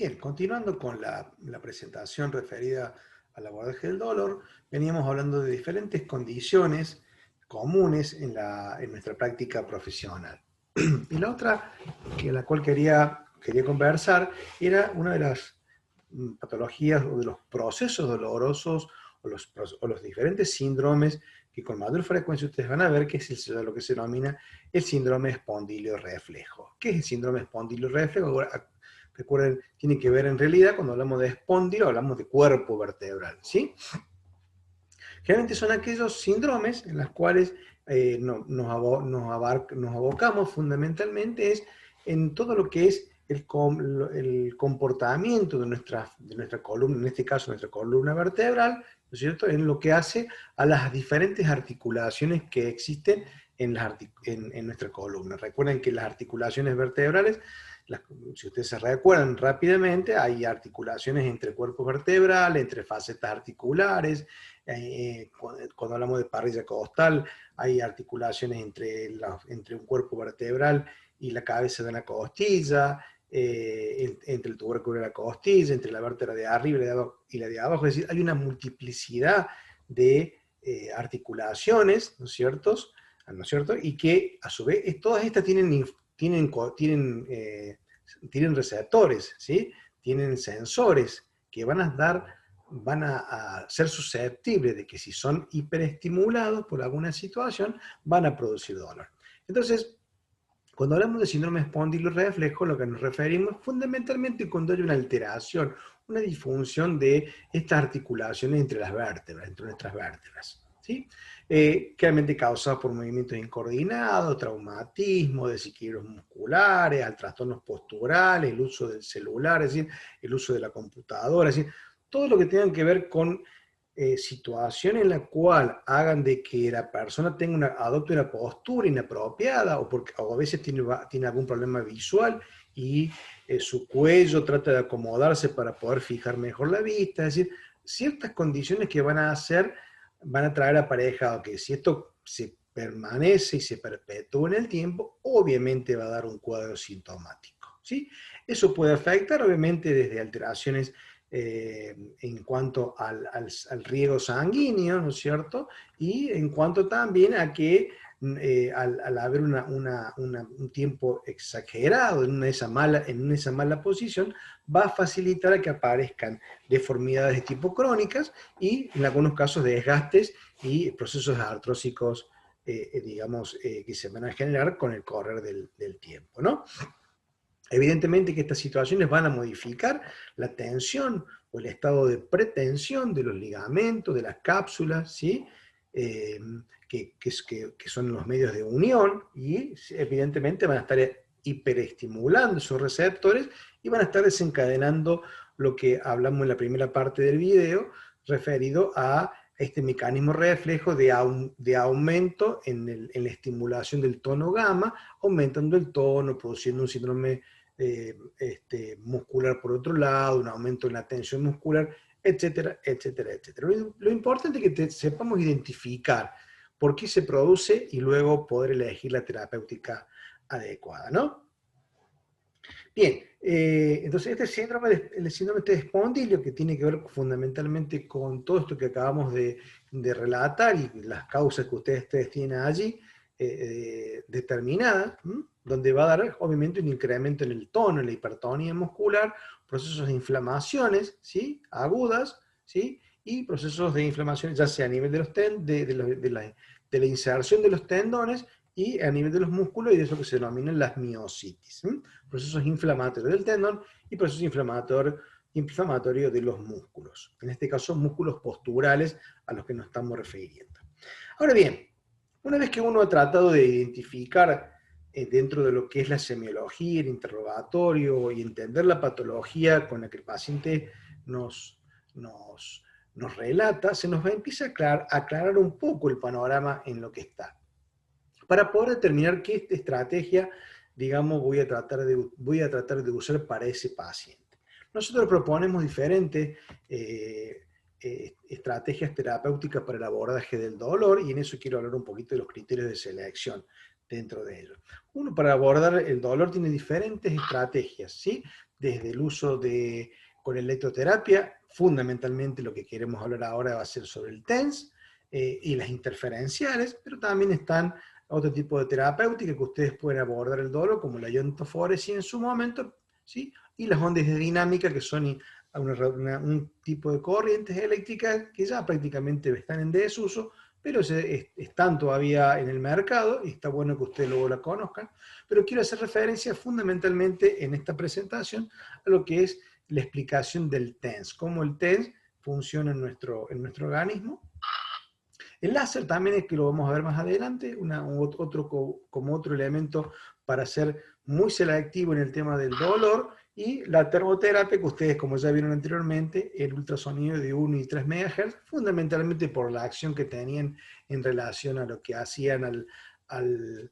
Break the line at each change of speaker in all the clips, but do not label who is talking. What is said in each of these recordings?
Bien, continuando con la presentación referida al abordaje del dolor, veníamos hablando de diferentes condiciones comunes en nuestra práctica profesional. Y la otra, la cual quería conversar, era una de las patologías o de los procesos dolorosos o los diferentes síndromes que con mayor frecuencia ustedes van a ver, que es lo que se denomina el síndrome espondilio-reflejo. ¿Qué es el síndrome espondilio-reflejo? Recuerden, tiene que ver en realidad, cuando hablamos de espóndilo, hablamos de cuerpo vertebral, ¿sí? Generalmente son aquellos síndromes en los cuales nos abocamos fundamentalmente es en todo lo que es el comportamiento de nuestra columna, en este caso nuestra columna vertebral, ¿no es cierto?, en lo que hace a las diferentes articulaciones que existen en nuestra columna. Recuerden que las articulaciones vertebrales, si ustedes se recuerdan rápidamente, hay articulaciones entre cuerpos vertebrales, entre facetas articulares. Cuando hablamos de parrilla costal, hay articulaciones entre un cuerpo vertebral y la cabeza de una costilla, entre el tubérculo y la costilla, entre la vértebra de arriba y la de abajo. Es decir, hay una multiplicidad de articulaciones, ¿no es cierto? ¿No es cierto? Y que a su vez todas estas tienen receptores, ¿sí? Tienen sensores que van a ser susceptibles de que si son hiperestimulados por alguna situación, van a producir dolor. Entonces, cuando hablamos de síndrome espondilorreflejo, lo que nos referimos fundamentalmente cuando hay una alteración, una disfunción de estas articulaciones entre las vértebras, entre nuestras vértebras, ¿sí? Claramente causado por movimientos incoordinados, traumatismo, desequilibrios musculares, al trastornos posturales, el uso del celular, es decir, el uso de la computadora, es decir, todo lo que tenga que ver con situación en la cual hagan de que la persona adopte una postura inapropiada o a veces tiene algún problema visual y su cuello trata de acomodarse para poder fijar mejor la vista, es decir, ciertas condiciones que van a traer aparejado que si esto se permanece y se perpetúa en el tiempo, obviamente va a dar un cuadro sintomático, ¿sí? Eso puede afectar obviamente desde alteraciones en cuanto al riego sanguíneo, ¿no es cierto? Y en cuanto también a que al haber un tiempo exagerado en esa mala posición, va a facilitar a que aparezcan deformidades de tipo crónicas y en algunos casos desgastes y procesos artrósicos, digamos, que se van a generar con el correr del tiempo, ¿no? Evidentemente que estas situaciones van a modificar la tensión o el estado de pretensión de los ligamentos, de las cápsulas, ¿sí? Eh, que son los medios de unión y evidentemente van a estar hiperestimulando esos receptores y van a estar desencadenando lo que hablamos en la primera parte del video referido a este mecanismo reflejo de aumento en la estimulación del tono gamma, aumentando el tono, produciendo un síndrome muscular por otro lado, un aumento en la tensión muscular, etcétera, etcétera, etcétera. Lo importante es que sepamos identificar por qué se produce y luego poder elegir la terapéutica adecuada, ¿no? Bien, entonces el síndrome de espondilio, que tiene que ver fundamentalmente con todo esto que acabamos de relatar y las causas que ustedes tienen allí determinadas, donde va a dar obviamente un incremento en el tono, en la hipertonía muscular, procesos de inflamaciones, ¿sí?, agudas, ¿sí?, y procesos de inflamación ya sea a nivel de la inserción de los tendones y a nivel de los músculos y de eso que se denominan las miositis, procesos inflamatorios del tendón y procesos inflamatorios de los músculos, en este caso músculos posturales a los que nos estamos refiriendo. Ahora bien, una vez que uno ha tratado de identificar dentro de lo que es la semiología, el interrogatorio y entender la patología con la que el paciente nos, nos relata, se nos va a empezar a aclarar un poco el panorama en lo que está, para poder determinar qué estrategia, digamos, voy a tratar de usar para ese paciente. Nosotros proponemos diferentes estrategias terapéuticas para el abordaje del dolor y en eso quiero hablar un poquito de los criterios de selección dentro de ellos. Uno, para abordar el dolor tiene diferentes estrategias, ¿sí?, desde el uso con electroterapia, fundamentalmente lo que queremos hablar ahora va a ser sobre el TENS y las interferenciales, pero también están otro tipo de terapéutica que ustedes pueden abordar el dolor, como la iontoforesis en su momento, ¿sí? Y las ondas de dinámica, que son un tipo de corrientes eléctricas que ya prácticamente están en desuso, pero están todavía en el mercado, y está bueno que ustedes luego la conozcan, pero quiero hacer referencia fundamentalmente en esta presentación a lo que es la explicación del TENS, cómo el TENS funciona en nuestro organismo. El láser también es que lo vamos a ver más adelante, como otro elemento para ser muy selectivo en el tema del dolor, y la termoterapia, que ustedes, como ya vieron anteriormente, el ultrasonido de 1 y 3 MHz, fundamentalmente por la acción que tenían en relación a lo que hacían al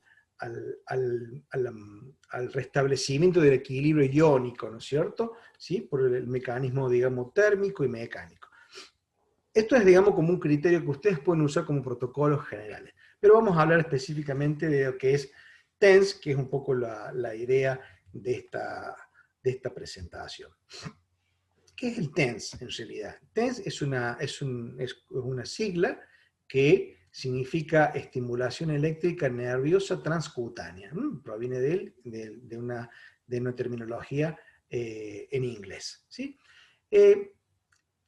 restablecimiento del equilibrio iónico, ¿no es cierto? ¿Sí? Por el mecanismo, digamos, térmico y mecánico. Esto es, digamos, como un criterio que ustedes pueden usar como protocolos generales. Pero vamos a hablar específicamente de lo que es TENS, que es un poco la idea de esta presentación. ¿Qué es el TENS en realidad? TENS es una sigla que significa estimulación eléctrica nerviosa transcutánea. Proviene de una terminología en inglés, ¿sí?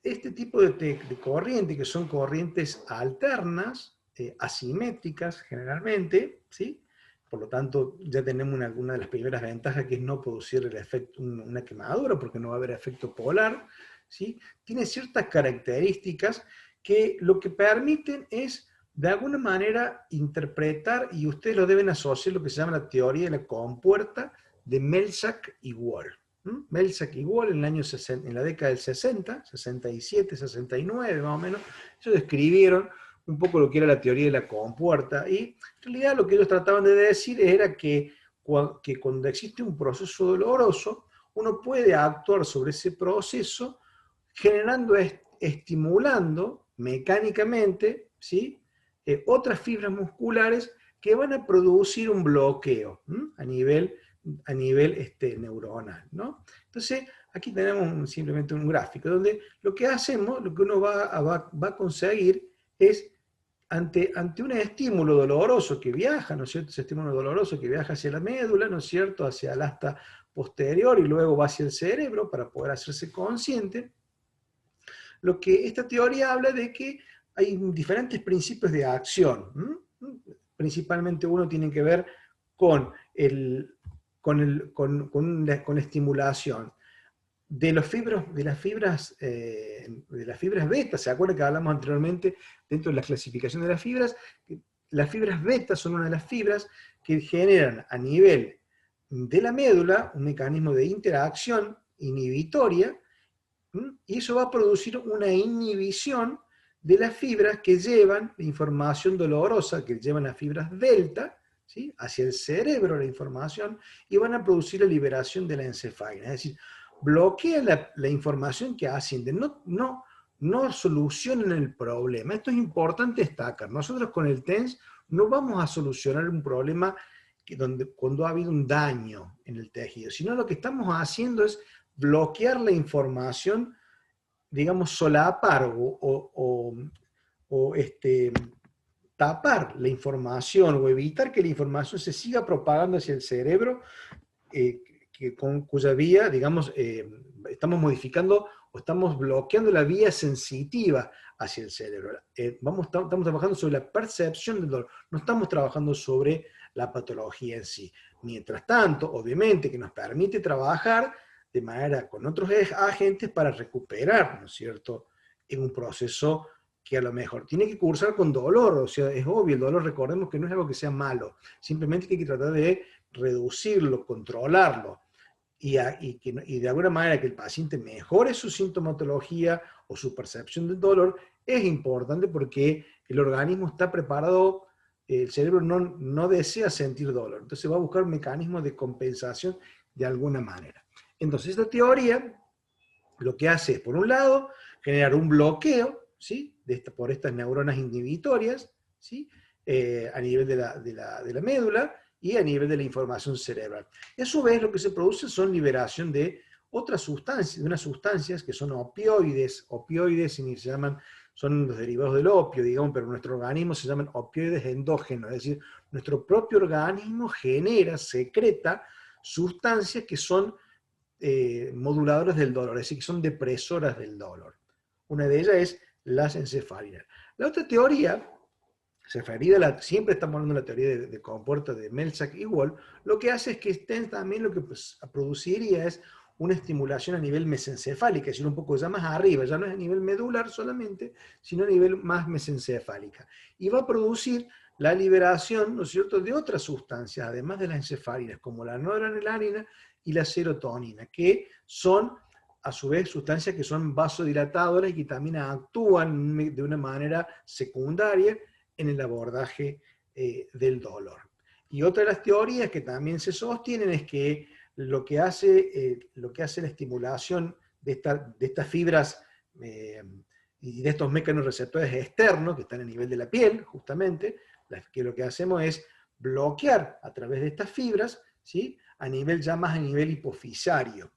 Este tipo de corriente, que son corrientes alternas, asimétricas generalmente, ¿sí? Por lo tanto, ya tenemos una de las primeras ventajas, que es no producir el efecto, una quemadura, porque no va a haber efecto polar, ¿sí? Tiene ciertas características que lo que permiten es, de alguna manera, interpretar, y ustedes lo deben asociar, lo que se llama la teoría de la compuerta de Melzack y Wall. Melzack y Wall en la década del 60, 67, 69 más o menos, ellos describieron un poco lo que era la teoría de la compuerta, y en realidad lo que ellos trataban de decir era que cuando existe un proceso doloroso, uno puede actuar sobre ese proceso generando, estimulando mecánicamente, ¿sí? Otras fibras musculares que van a producir un bloqueo a nivel neuronal, ¿no? Entonces, aquí tenemos simplemente un gráfico donde lo que hacemos, lo que uno va a conseguir es, ante un estímulo doloroso que viaja, ¿no es cierto? Ese estímulo doloroso que viaja hacia la médula, ¿no es cierto? Hacia el asta posterior y luego va hacia el cerebro para poder hacerse consciente. Lo que esta teoría habla de que hay diferentes principios de acción. Principalmente uno tiene que ver con la estimulación de las fibras beta. ¿Se acuerdan que hablamos anteriormente dentro de la clasificación de las fibras? Las fibras beta son una de las fibras que generan a nivel de la médula un mecanismo de interacción inhibitoria, y eso va a producir una inhibición de las fibras que llevan la información dolorosa, que llevan las fibras delta, ¿sí? Hacia el cerebro la información, y van a producir la liberación de la encefalina. Es decir, bloquean la información que asciende, no solucionan el problema. Esto es importante destacar. Nosotros con el TENS no vamos a solucionar un problema cuando ha habido un daño en el tejido, sino lo que estamos haciendo es bloquear la información, digamos, solapar o tapar la información, o evitar que la información se siga propagando hacia el cerebro, cuya vía, digamos, estamos modificando o estamos bloqueando la vía sensitiva hacia el cerebro. Estamos trabajando sobre la percepción del dolor, no estamos trabajando sobre la patología en sí. Mientras tanto, obviamente que nos permite trabajar de manera con otros agentes para recuperar, ¿no es cierto?, en un proceso que a lo mejor tiene que cursar con dolor. O sea, es obvio, el dolor, recordemos que no es algo que sea malo, simplemente que hay que tratar de reducirlo, controlarlo, y de alguna manera que el paciente mejore su sintomatología o su percepción del dolor. Es importante porque el organismo está preparado, el cerebro no desea sentir dolor, entonces va a buscar mecanismos de compensación de alguna manera. Entonces esta teoría lo que hace es, por un lado, generar un bloqueo, ¿sí?, por estas neuronas inhibitorias, ¿sí?, a nivel de la médula y a nivel de la información cerebral. Y a su vez lo que se produce son liberación de otras sustancias, de unas sustancias que son opioides, se llaman, son los derivados del opio, digamos, pero nuestro organismo se llaman opioides endógenos, es decir, nuestro propio organismo genera, secreta sustancias que son moduladores del dolor, es decir, que son depresoras del dolor. Una de ellas es las encefalinas. La otra teoría, siempre estamos hablando de la teoría de compuerta de Melzack y Wall, lo que hace es que también lo que produciría es una estimulación a nivel mesencefálica, es decir, un poco ya más arriba, ya no es a nivel medular solamente, sino a nivel más mesencefálica. Y va a producir la liberación, ¿no es cierto?, de otras sustancias, además de las encefalinas, como la noradrenalina y la serotonina, que son, a su vez, sustancias que son vasodilatadoras y que también actúan de una manera secundaria en el abordaje del dolor. Y otra de las teorías que también se sostienen es que lo que hace la estimulación de estas fibras y de estos mecanorreceptores externos que están a nivel de la piel, justamente, que lo que hacemos es bloquear a través de estas fibras, ¿sí?, ya más a nivel hipofisario.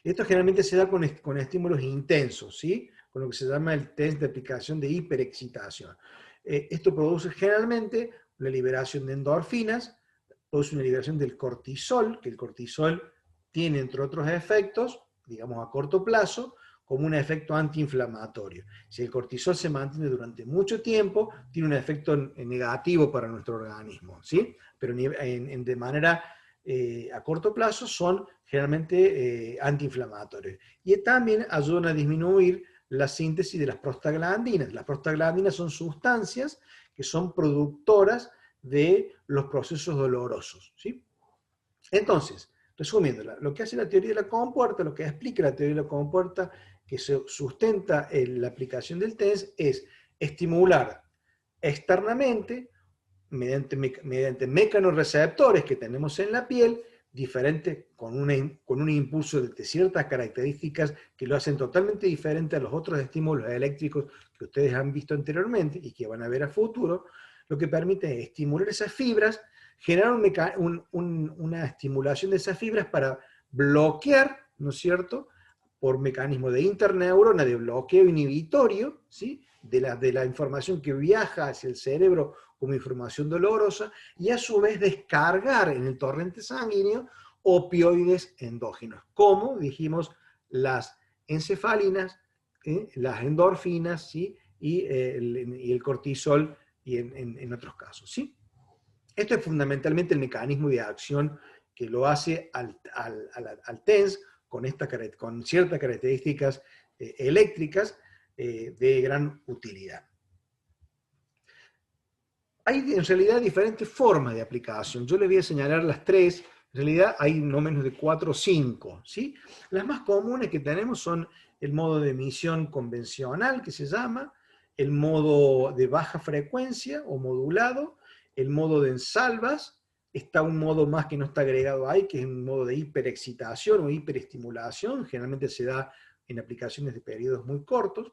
Esto generalmente se da con estímulos intensos, ¿sí?, con lo que se llama el test de aplicación de hiperexcitación. Esto produce generalmente una liberación de endorfinas, produce una liberación del cortisol, que el cortisol tiene, entre otros efectos, digamos a corto plazo, como un efecto antiinflamatorio. Si el cortisol se mantiene durante mucho tiempo, tiene un efecto negativo para nuestro organismo, ¿sí? Pero de manera a corto plazo son generalmente antiinflamatorios. Y también ayudan a disminuir la síntesis de las prostaglandinas. Las prostaglandinas son sustancias que son productoras de los procesos dolorosos, ¿sí? Entonces, resumiendo, lo que hace la teoría de la compuerta, lo que explica la teoría de la compuerta, que se sustenta en la aplicación del TENS, es estimular externamente, mediante mecanorreceptores que tenemos en la piel, diferentes, con un impulso de ciertas características que lo hacen totalmente diferente a los otros estímulos eléctricos que ustedes han visto anteriormente y que van a ver a futuro, lo que permite es estimular esas fibras, generar una estimulación de esas fibras para bloquear, ¿no es cierto?, por mecanismo de interneurona, de bloqueo inhibitorio, ¿sí?, de la información que viaja hacia el cerebro como información dolorosa, y a su vez descargar en el torrente sanguíneo opioides endógenos, como dijimos las encefalinas, las endorfinas, ¿sí?, y el cortisol y en otros casos, ¿sí? Esto es fundamentalmente el mecanismo de acción que lo hace al TENS con ciertas características eléctricas de gran utilidad. Hay en realidad diferentes formas de aplicación. Yo les voy a señalar las tres. En realidad hay no menos de 4 o 5, ¿sí? Las más comunes que tenemos son el modo de emisión convencional, que se llama, el modo de baja frecuencia o modulado, el modo de ensalvas, está un modo más que no está agregado ahí, que es un modo de hiperexcitación o hiperestimulación, generalmente se da en aplicaciones de periodos muy cortos,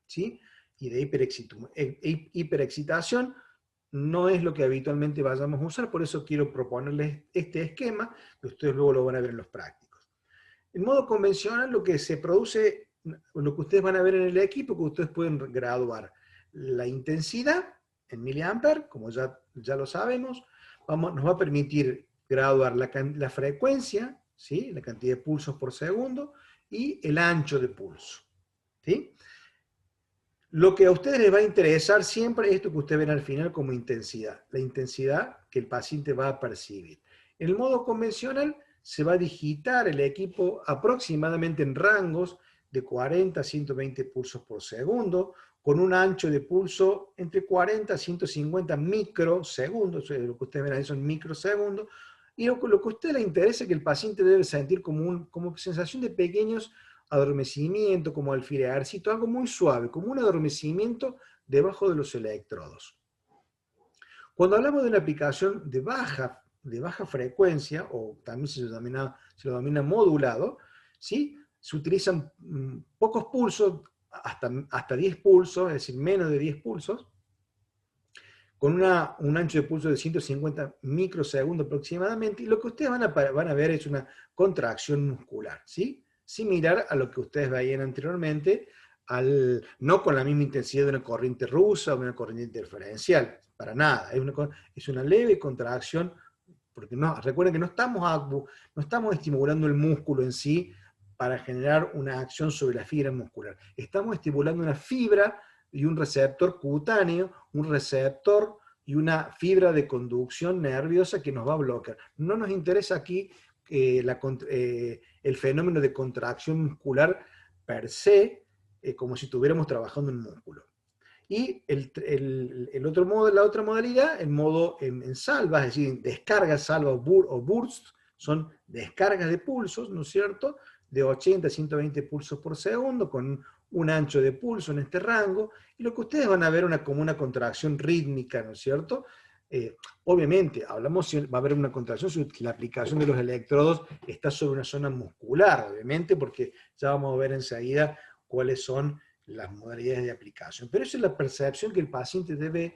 ¿sí? Y de hiperexcitación no es lo que habitualmente vayamos a usar, por eso quiero proponerles este esquema, que ustedes luego lo van a ver en los prácticos. En modo convencional, lo que se produce, lo que ustedes van a ver en el equipo, que ustedes pueden graduar la intensidad en miliamperes, como ya lo sabemos, nos va a permitir graduar la frecuencia, ¿sí?, la cantidad de pulsos por segundo, y el ancho de pulso, ¿sí? Lo que a ustedes les va a interesar siempre es esto que ustedes ven al final como intensidad, la intensidad que el paciente va a percibir. En el modo convencional se va a digitar el equipo aproximadamente en rangos de 40 a 120 pulsos por segundo, con un ancho de pulso entre 40 a 150 microsegundos, lo que ustedes ven ahí son microsegundos, y lo que a usted le interesa es que el paciente debe sentir como sensación de pequeños adormecimiento, como alfilercito, algo muy suave, como un adormecimiento debajo de los electrodos. Cuando hablamos de una aplicación de baja frecuencia, o también se lo denomina modulado, ¿sí?, se utilizan pocos pulsos, hasta 10 pulsos, es decir, menos de 10 pulsos, con un ancho de pulso de 150 microsegundos aproximadamente, y lo que ustedes van a ver es una contracción muscular, ¿sí? Similar a lo que ustedes veían anteriormente, no con la misma intensidad de una corriente rusa o de una corriente interferencial, para nada, es una leve contracción, porque recuerden que no estamos estimulando el músculo en sí para generar una acción sobre la fibra muscular, estamos estimulando una fibra y un receptor cutáneo, un receptor y una fibra de conducción nerviosa que nos va a bloquear. No nos interesa aquí el fenómeno de contracción muscular per se, como si estuviéramos trabajando en músculo. Y la otra modalidad, el modo en salva, es decir, descargas salva o burst, son descargas de pulsos, ¿no es cierto?, de 80 a 120 pulsos por segundo, con un ancho de pulso en este rango, y lo que ustedes van a ver como una contracción rítmica, ¿no es cierto? Obviamente, va a haber una contracción si la aplicación de los electrodos está sobre una zona muscular, obviamente, porque ya vamos a ver enseguida cuáles son las modalidades de aplicación. Pero esa es la percepción que el paciente debe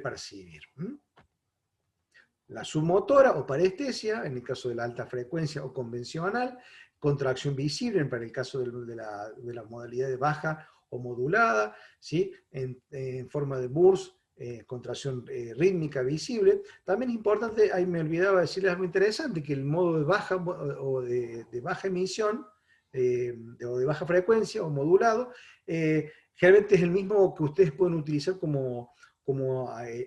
percibir. La submotora o parestesia, en el caso de la alta frecuencia o convencional, contracción visible para el caso de la modalidad de baja o modulada, ¿sí? En forma de burst, contracción rítmica visible. También es importante, ahí me olvidaba decirles algo interesante, que el modo de baja o de baja emisión, o de baja frecuencia o modulado, generalmente es el mismo que ustedes pueden utilizar como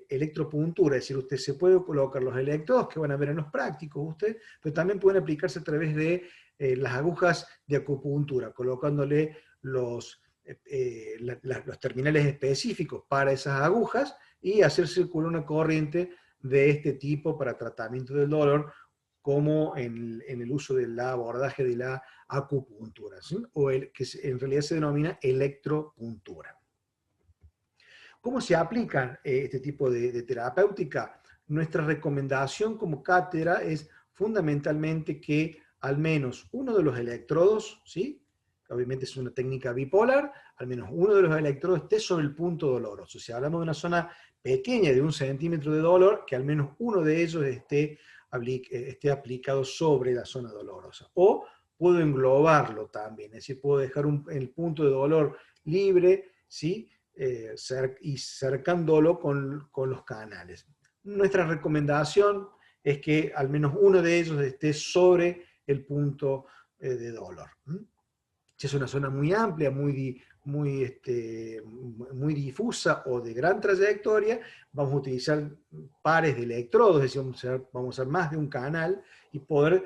electropuntura, es decir, usted se puede colocar los electrodos que van a ver en los prácticos, pero también pueden aplicarse a través de las agujas de acupuntura, colocándole los terminales específicos para esas agujas y hacer circular una corriente de este tipo para tratamiento del dolor, como en el uso del abordaje de la acupuntura, ¿sí? O que en realidad se denomina electropuntura. ¿Cómo se aplican este tipo de terapéutica? Nuestra recomendación como cátedra es fundamentalmente que al menos uno de los electrodos, ¿sí?, obviamente es una técnica bipolar, al menos uno de los electrodos esté sobre el punto doloroso. Si hablamos de una zona pequeña de 1 centímetro de dolor, que al menos uno de ellos esté aplicado sobre la zona dolorosa. O puedo englobarlo también, es decir, puedo dejar el punto de dolor libre, ¿sí?, y cercándolo con los canales. Nuestra recomendación es que al menos uno de ellos esté sobre el punto de dolor. Si es una zona muy amplia, muy difusa o de gran trayectoria, vamos a utilizar pares de electrodos, es decir, vamos a usar más de un canal y poder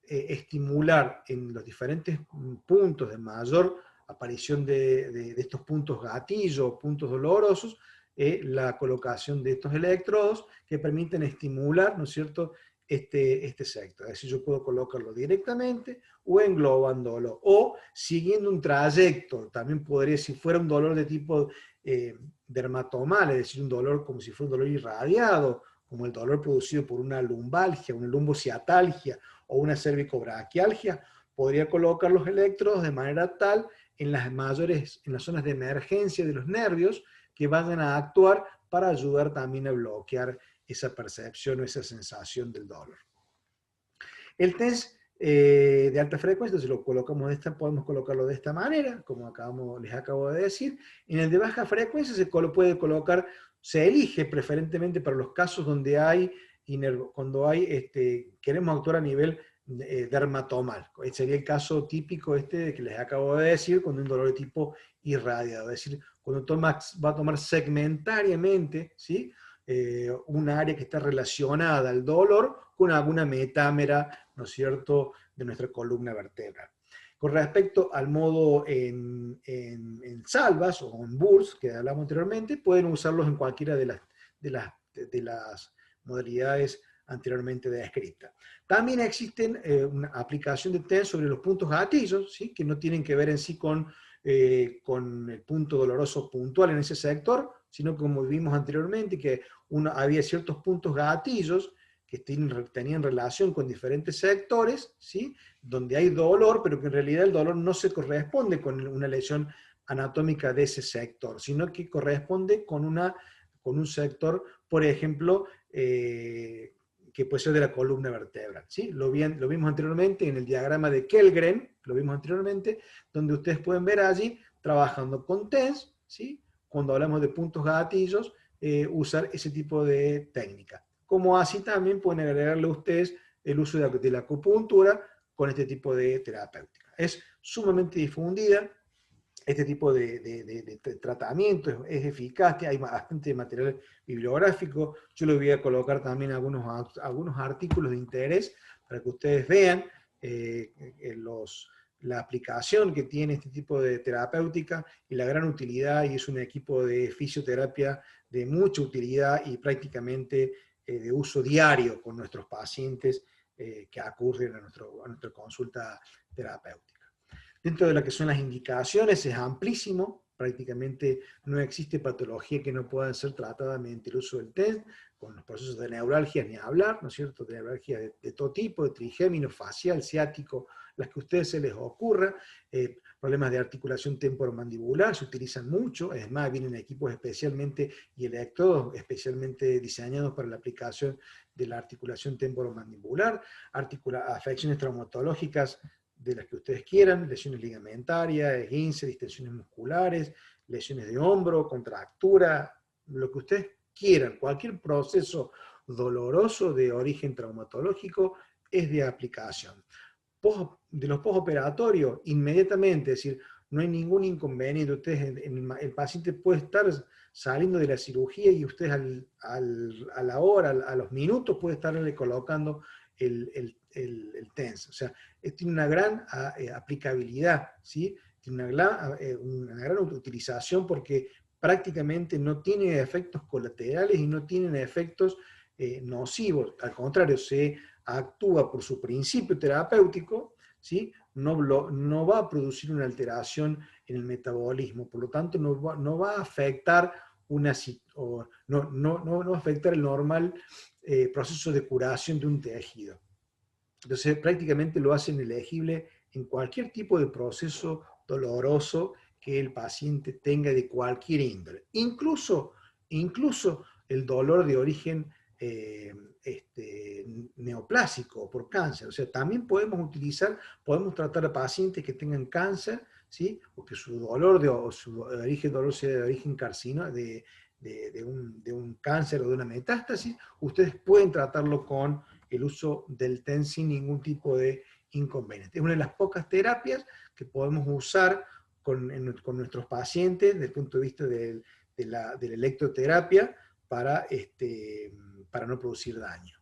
estimular en los diferentes puntos de mayor aparición de estos puntos gatillo, puntos dolorosos, la colocación de estos electrodos que permiten estimular, ¿no es cierto?, este sector. Es decir, yo puedo colocarlo directamente o englobándolo, o siguiendo un trayecto. También podría, si fuera un dolor de tipo dermatomal, es decir, un dolor como si fuera un dolor irradiado, como el dolor producido por una lumbalgia, una lumbociatalgia o una cervicobraquialgia, podría colocar los electrodos de manera tal en las zonas de emergencia de los nervios, que vayan a actuar para ayudar también a bloquear esa percepción o esa sensación del dolor. El test de alta frecuencia, si lo colocamos podemos colocarlo de esta manera, como les acabo de decir. En el de baja frecuencia puede colocar, se elige preferentemente para los casos donde queremos actuar a nivel dermatomal. Sería el caso típico que les acabo de decir, con un dolor de tipo irradiado. Es decir, cuando va a tomar segmentariamente, ¿sí?, un área que está relacionada al dolor con alguna metámera, ¿no es cierto?, de nuestra columna vertebral. Con respecto al modo en salvas o en bursts, que hablamos anteriormente, pueden usarlos en cualquiera de las modalidades anteriormente descritas. También existen una aplicación de test sobre los puntos gatillos, ¿sí?, que no tienen que ver en sí con el punto doloroso puntual en ese sector, sino como vimos anteriormente, que había ciertos puntos gatillos que tenían relación con diferentes sectores, ¿sí?, donde hay dolor, pero que en realidad el dolor no se corresponde con una lesión anatómica de ese sector, sino que corresponde con un sector, por ejemplo, que puede ser de la columna vertebral, ¿sí? Lo vimos anteriormente en el diagrama de Kellgren, lo vimos anteriormente, donde ustedes pueden ver allí, trabajando con TENS, ¿sí? Cuando hablamos de puntos gatillos, usar ese tipo de técnica. Como así también pueden agregarle a ustedes el uso de la acupuntura con este tipo de terapéutica. Es sumamente difundida, este tipo de tratamiento es eficaz, hay bastante material bibliográfico. Yo le voy a colocar también algunos artículos de interés para que ustedes vean la aplicación que tiene este tipo de terapéutica y la gran utilidad, y es un equipo de fisioterapia de mucha utilidad y prácticamente de uso diario con nuestros pacientes que acuden a nuestra consulta terapéutica. Dentro de lo que son las indicaciones es amplísimo, prácticamente no existe patología que no pueda ser tratada mediante el uso del TENS, con los procesos de neuralgia ni hablar, ¿no es cierto?, de neuralgia de todo tipo, de trigémino, facial, ciático, las que a ustedes se les ocurra, problemas de articulación temporomandibular se utilizan mucho, es más, vienen equipos especialmente y electrodos especialmente diseñados para la aplicación de la articulación temporomandibular, afecciones traumatológicas de las que ustedes quieran, lesiones ligamentarias, esguince, distensiones musculares, lesiones de hombro, contractura, lo que ustedes quieran, cualquier proceso doloroso de origen traumatológico es de aplicación. De los postoperatorios, inmediatamente, es decir, no hay ningún inconveniente, ustedes, el paciente puede estar saliendo de la cirugía y ustedes a la hora, a los minutos, puede estarle colocando el TENS. O sea, tiene una gran aplicabilidad, ¿sí? Tiene una gran utilización porque prácticamente no tiene efectos colaterales y no tienen efectos nocivos. Al contrario, se actúa por su principio terapéutico, ¿sí? No va a producir una alteración en el metabolismo, por lo tanto no va a afectar no va a afectar el normal proceso de curación de un tejido. Entonces prácticamente lo hacen elegible en cualquier tipo de proceso doloroso que el paciente tenga de cualquier índole. Incluso el dolor de origen neoplásico por cáncer. O sea, también podemos tratar a pacientes que tengan cáncer, ¿sí? O que su dolor sea de origen carcino, de un cáncer o de una metástasis. Ustedes pueden tratarlo con el uso del TENS sin ningún tipo de inconveniente. Es una de las pocas terapias que podemos usar con nuestros pacientes desde el punto de vista de la electroterapia para no producir daño.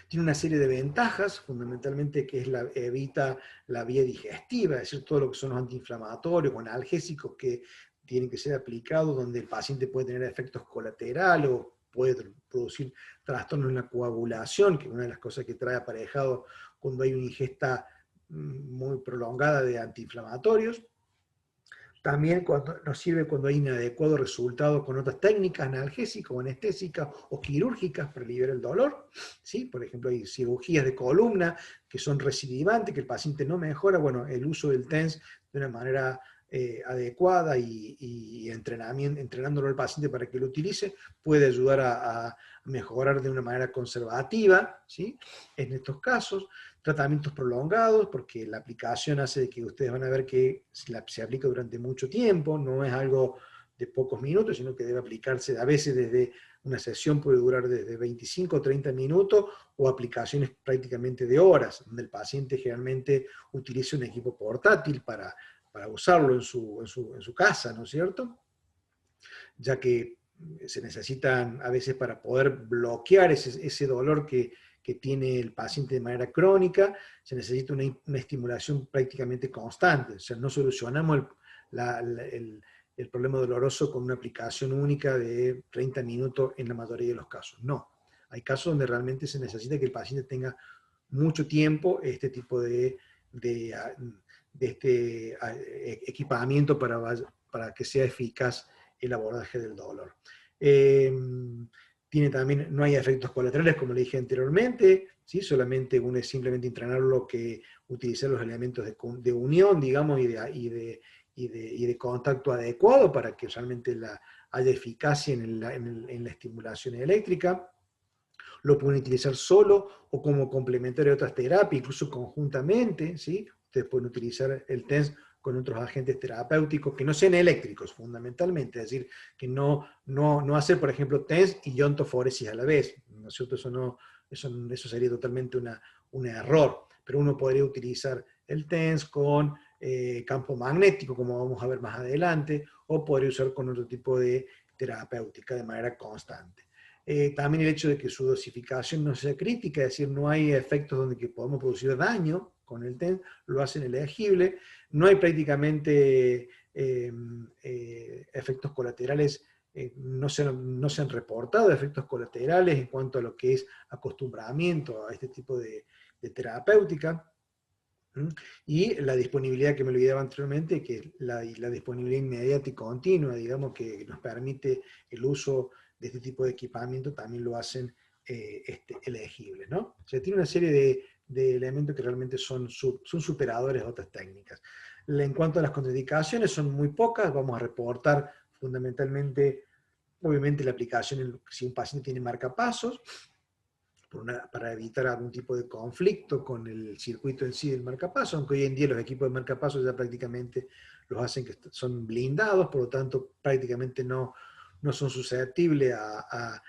Tiene una serie de ventajas, fundamentalmente que evita la vía digestiva, es decir, todo lo que son los antiinflamatorios o analgésicos que tienen que ser aplicados, donde el paciente puede tener efectos colaterales o puede producir trastornos en la coagulación, que es una de las cosas que trae aparejado cuando hay una ingesta muy prolongada de antiinflamatorios. También nos sirve cuando hay inadecuado resultado con otras técnicas analgésicas o anestésicas o quirúrgicas para aliviar el dolor, ¿sí? Por ejemplo, hay cirugías de columna que son recidivantes, que el paciente no mejora. Bueno, el uso del TENS de una manera adecuada y entrenándolo al paciente para que lo utilice, puede ayudar a mejorar de una manera conservativa, ¿sí? En estos casos, tratamientos prolongados, porque la aplicación hace de que ustedes van a ver que se aplica durante mucho tiempo, no es algo de pocos minutos, sino que debe aplicarse a veces desde una sesión puede durar desde 25 o 30 minutos o aplicaciones prácticamente de horas, donde el paciente generalmente utiliza un equipo portátil para usarlo en su casa, ¿no es cierto? Ya que se necesitan a veces para poder bloquear ese dolor que tiene el paciente de manera crónica, se necesita una estimulación prácticamente constante. O sea, no solucionamos el problema doloroso con una aplicación única de 30 minutos en la mayoría de los casos. No. Hay casos donde realmente se necesita que el paciente tenga mucho tiempo este tipo de equipamiento para que sea eficaz el abordaje del dolor. No hay efectos colaterales, como le dije anteriormente, ¿sí? Solamente es simplemente entrenarlo que utilizar los elementos de unión, digamos, y y de contacto adecuado para que realmente haya eficacia en la estimulación eléctrica. Lo pueden utilizar solo o como complementario de otras terapias, incluso conjuntamente, ¿sí? Ustedes pueden utilizar el TENS con otros agentes terapéuticos que no sean eléctricos, fundamentalmente, es decir, que no hacer, por ejemplo, TENS y iontoforesis a la vez, ¿no es cierto? Eso sería totalmente un error, pero uno podría utilizar el TENS con campo magnético, como vamos a ver más adelante, o podría usar con otro tipo de terapéutica de manera constante. También el hecho de que su dosificación no sea crítica, es decir, no hay efectos donde que podamos producir daño con el TENS, lo hacen elegible. No hay prácticamente efectos colaterales, no se han reportado efectos colaterales en cuanto a lo que es acostumbramiento a este tipo de terapéutica. Y la disponibilidad que me olvidaba anteriormente, que es la disponibilidad inmediata y continua, digamos, que nos permite el uso de este tipo de equipamiento, también lo hacen elegibles, ¿no? O sea, tiene una serie de elementos que realmente son superadores a otras técnicas. En cuanto a las contraindicaciones, son muy pocas, vamos a reportar fundamentalmente, obviamente, la aplicación si un paciente tiene marcapasos, para evitar algún tipo de conflicto con el circuito en sí del marcapaso, aunque hoy en día los equipos de marcapasos ya prácticamente los hacen que son blindados, por lo tanto prácticamente no son susceptibles a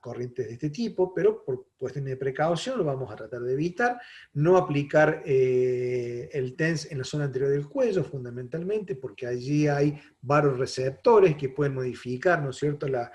corrientes de este tipo, pero por cuestiones de precaución lo vamos a tratar de evitar. No aplicar el TENS en la zona anterior del cuello, fundamentalmente, porque allí hay varios receptores que pueden modificar, ¿no es cierto?, la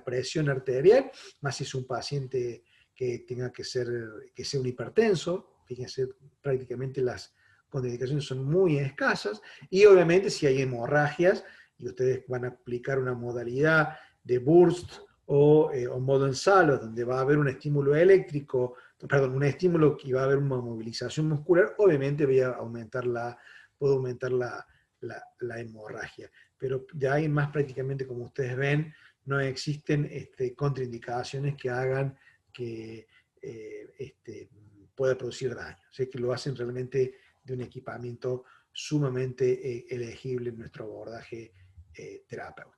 presión arterial, más si es un paciente que sea un hipertenso. Fíjense, prácticamente las contraindicaciones son muy escasas, y obviamente si hay hemorragias y ustedes van a aplicar una modalidad de burst o modo en salos, donde va a haber un estímulo eléctrico, perdón, un estímulo que va a haber una movilización muscular, obviamente puedo aumentar la hemorragia. Pero de ahí más prácticamente, como ustedes ven, no existen contraindicaciones que hagan que pueda producir daño. O sea, que lo hacen realmente de un equipamiento sumamente elegible en nuestro abordaje terapéutico.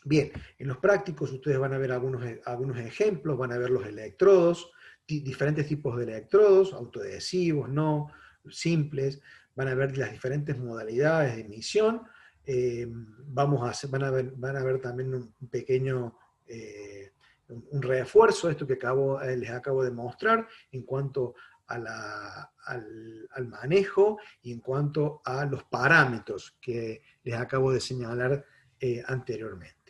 Bien, en los prácticos ustedes van a ver algunos ejemplos, van a ver los electrodos, diferentes tipos de electrodos, autoadhesivos, no, simples, van a ver las diferentes modalidades de emisión. Van a ver también un pequeño un refuerzo a esto que les acabo de mostrar en cuanto al manejo y en cuanto a los parámetros que les acabo de señalar anteriormente.